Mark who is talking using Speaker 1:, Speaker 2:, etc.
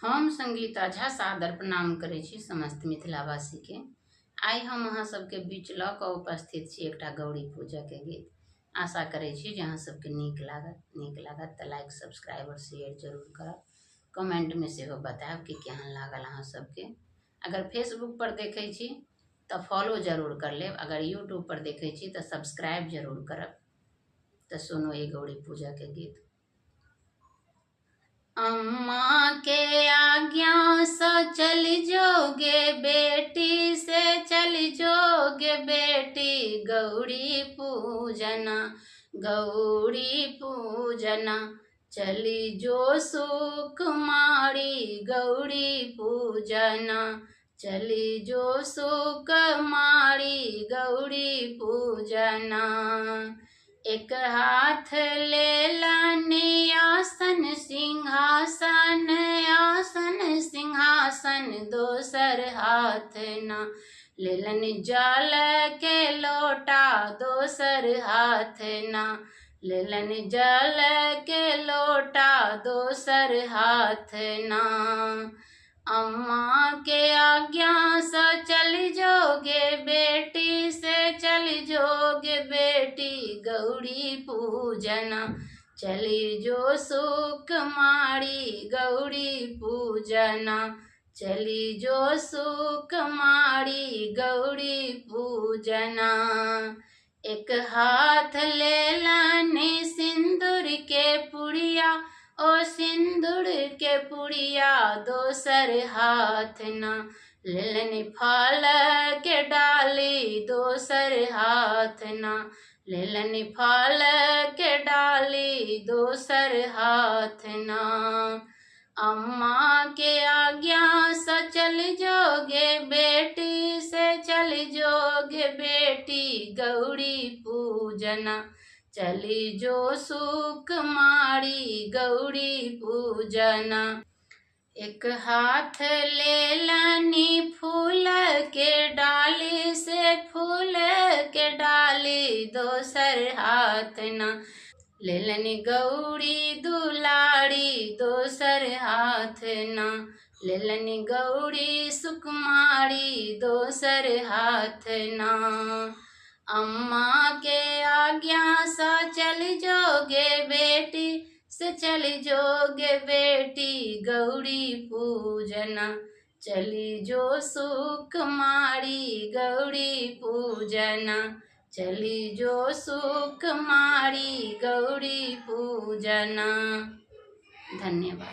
Speaker 1: हम संगीता झा सादर प्रणाम करै छी समस्त मिथिलावासी के। आइ हम अहाँ सबके बीच लऽ कऽ उपस्थित छी एकटा गौरी पूजा के गीत। आशा करै छी जे अहाँ सबके नीक लागत तऽ लाइक सब्सक्राइब और शेयर जरूर करब। कमेंट में सेहो बतायब कि केहन लागल अहाँ सबके। अगर फेसबुक पर देखै छी तऽ फॉलो जरूर कर लेब, अगर यूट्यूब पर देखै छी तऽ सब्सक्राइब जरूर करब। तऽ सुनो ये गौरी पूजा के गीत। अम्मा के आज्ञा से चल जोगे बेटी, से चल जोगे बेटी, गौरी पूजना गौरी पूजना। चली जो सुकुमारी गौरी पूजना, चली जो सुकुमारी गौरी पूजना। एक हाथ ले लानी आसन सिंहासन, आसन सिंहासन, दोसर हाथ ना लेलन जल के लोटा, दोसर हाथ ना लेलन जल के लोटा, दोसर हाथ ना। अम्मा के आज्ञा से चल जोगे बेटी, से चल जोगे बेटी, गौरी पूजना। चली जो सुकुमारी गौरी पूजना, चली जो सुकुमारी गौरी पूजना। एक हाथ ले लानी सिंदूर के पुड़िया, ओ सिंदूर के पुड़िया, दोसर हाथ ना लेलन फल के डाली, दोसर हाथ ना लेलन फल के डाली, दोसर हाथ ना। अम्मा के आज्ञा से चल जोगे बेटी, से चल जोगे बेटी, गौरी पूजना। चली जो सुकुमारी गौरी पूजना। एक हाथ ले लानी फूल के डाली, से फूल के डाली, दोसर हाथ ना लेलन गौरी दुलारी, दोसर हाथ ना लेलन गौरी सुकुमारी, दोसर हाथ ना। अम्मा के आज्ञा से चल जोगे बेटी, से चल जोगे बेटी, गौरी पूजना। चली जो सुकुमारी गौरी पूजना, चली जो सुकुमारी गौरी पूजना। धन्यवाद।